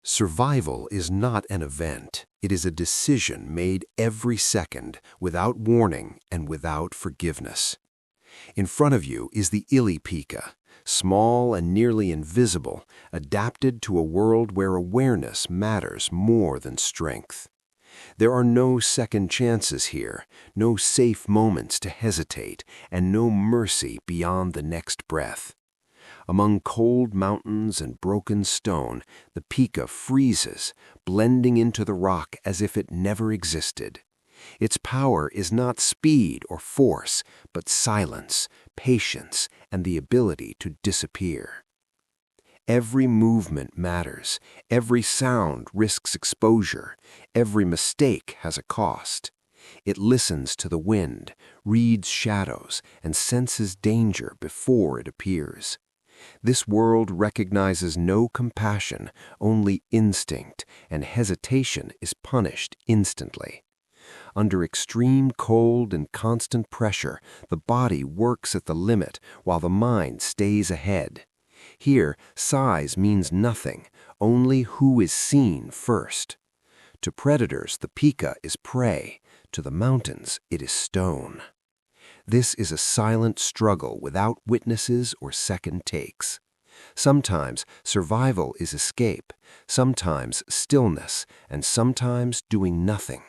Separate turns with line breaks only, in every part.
Survival is not an event. It is a decision made every second, without warning and without forgiveness. In front of you is the Ilipika, small and nearly invisible, adapted to a world where awareness matters more than strength. There are no second chances here, no safe moments to hesitate, and no mercy beyond the next breath. Among cold mountains and broken stone, the Pika freezes, blending into the rock as if it never existed. Its power is not speed or force, but silence, patience, and the ability to disappear. Every movement matters, every sound risks exposure, every mistake has a cost. It listens to the wind, reads shadows, and senses danger before it appears. This world recognizes no compassion, only instinct, and hesitation is punished instantly. Under extreme cold and constant pressure, the body works at the limit while the mind stays ahead. Here, size means nothing, only who is seen first. To predators, the Pika is prey. To the mountains, it is stone. This is a silent struggle without witnesses or second takes. Sometimes survival is escape, sometimes stillness, and sometimes doing nothing.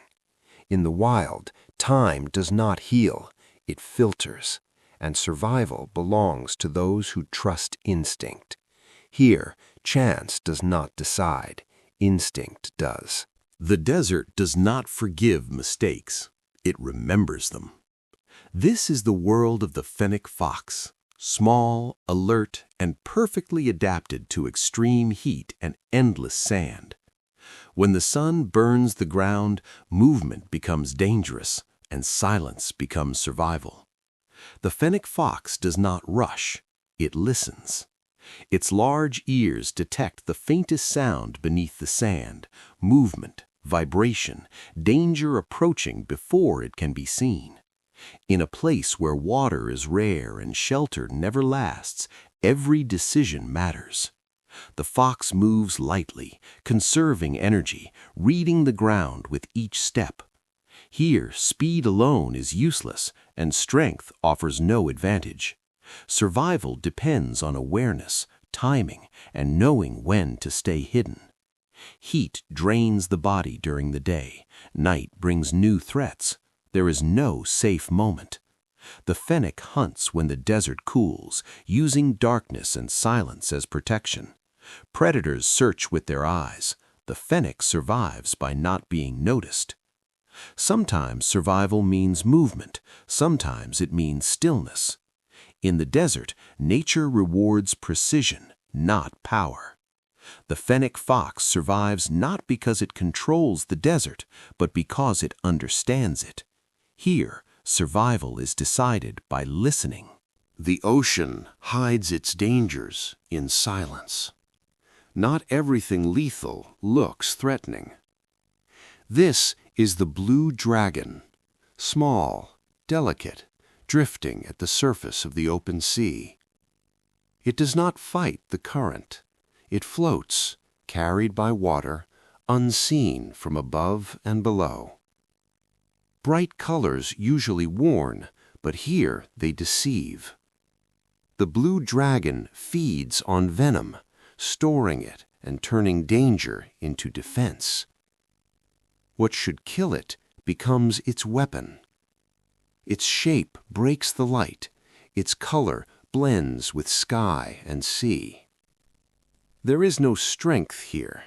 In the wild, time does not heal, it filters, and survival belongs to those who trust instinct. Here, chance does not decide, instinct does.
The desert does not forgive mistakes, it remembers them. This is the world of the fennec fox, small, alert, and perfectly adapted to extreme heat and endless sand. When the sun burns the ground, movement becomes dangerous, and silence becomes survival. The fennec fox does not rush, it listens. Its large ears detect the faintest sound beneath the sand, movement, vibration, danger approaching before it can be seen. In a place where water is rare and shelter never lasts, every decision matters. The fox moves lightly, conserving energy, reading the ground with each step. Here, speed alone is useless, and strength offers no advantage. Survival depends on awareness, timing, and knowing when to stay hidden. Heat drains the body during the day. Night brings new threats. There is no safe moment. The fennec hunts when the desert cools, using darkness and silence as protection. Predators search with their eyes. The fennec survives by not being noticed. Sometimes survival means movement, sometimes it means stillness. In the desert, nature rewards precision, not power. The fennec fox survives not because it controls the desert, but because it understands it. Here, survival is decided by listening.
The ocean hides its dangers in silence. Not everything lethal looks threatening. This is the blue dragon, small, delicate, drifting at the surface of the open sea. It does not fight the current. It floats, carried by water, unseen from above and below. Bright colors usually warn, but here they deceive. The blue dragon feeds on venom, storing it and turning danger into defense. What should kill it becomes its weapon. Its shape breaks the light, its color blends with sky and sea. There is no strength here,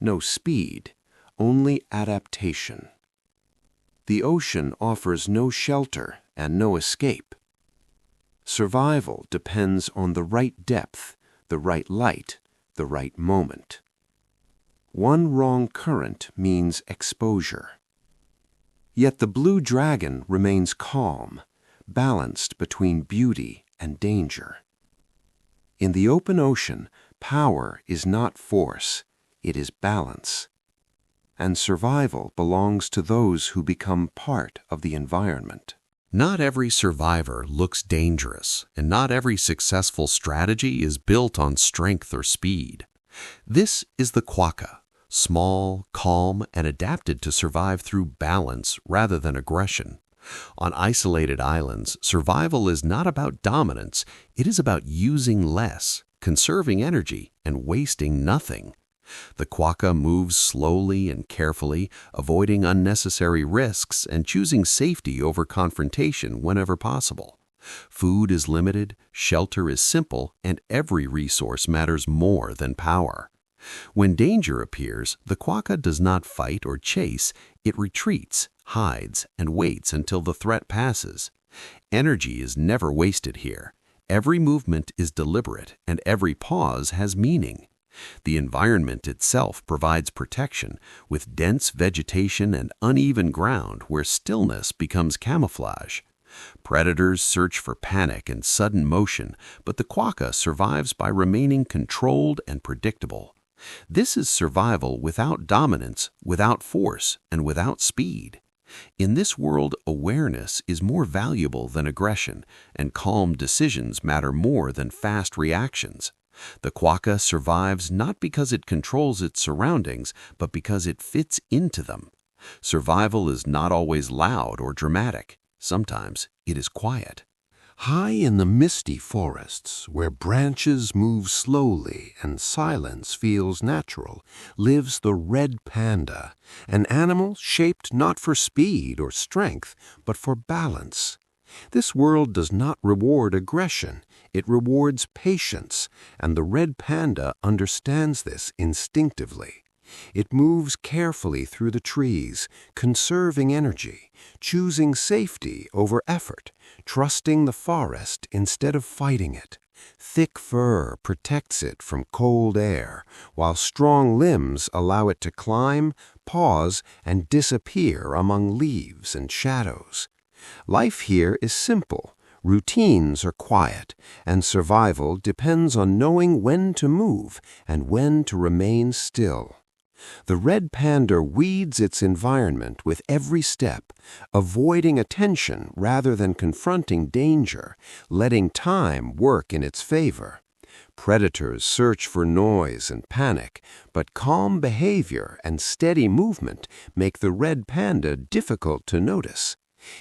no speed, only adaptation. The ocean offers no shelter and no escape. Survival depends on the right depth, the right light, the right moment. One wrong current means exposure. Yet the blue dragon remains calm, balanced between beauty and danger. In the open ocean, power is not force, it is balance. And survival belongs to those who become part of the environment.
Not every survivor looks dangerous, and not every successful strategy is built on strength or speed. This is the quokka, small, calm, and adapted to survive through balance rather than aggression. On isolated islands, survival is not about dominance, it is about using less, conserving energy, and wasting nothing. The quokka moves slowly and carefully, avoiding unnecessary risks and choosing safety over confrontation whenever possible. Food is limited, shelter is simple, and every resource matters more than power. When danger appears, the quokka does not fight or chase, it retreats, hides, and waits until the threat passes. Energy is never wasted here. Every movement is deliberate, and every pause has meaning. The environment itself provides protection, with dense vegetation and uneven ground where stillness becomes camouflage. Predators search for panic and sudden motion, but the quokka survives by remaining controlled and predictable. This is survival without dominance, without force, and without speed. In this world, awareness is more valuable than aggression, and calm decisions matter more than fast reactions. The quokka survives not because it controls its surroundings, but because it fits into them. Survival is not always loud or dramatic. Sometimes it is quiet.
High in the misty forests, where branches move slowly and silence feels natural, lives the red panda, an animal shaped not for speed or strength, but for balance. This world does not reward aggression, it rewards patience, and the red panda understands this instinctively. It moves carefully through the trees, conserving energy, choosing safety over effort, trusting the forest instead of fighting it. Thick fur protects it from cold air, while strong limbs allow it to climb, pause, and disappear among leaves and shadows. Life here is simple, routines are quiet, and survival depends on knowing when to move and when to remain still. The red panda weeds its environment with every step, avoiding attention rather than confronting danger, letting time work in its favor. Predators search for noise and panic, but calm behavior and steady movement make the red panda difficult to notice.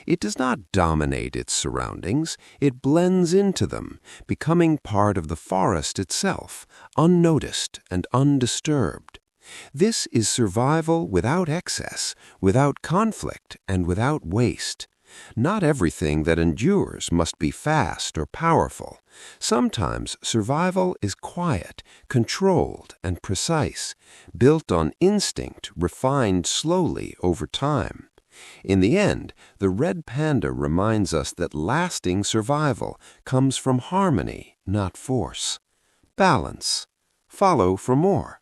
It does not dominate its surroundings, it blends into them, becoming part of the forest itself, unnoticed and undisturbed. This is survival without excess, without conflict, and without waste. Not everything that endures must be fast or powerful. Sometimes survival is quiet, controlled, and precise, built on instinct refined slowly over time. In the end, the red panda reminds us that lasting survival comes from harmony, not force. Balance. Follow for more.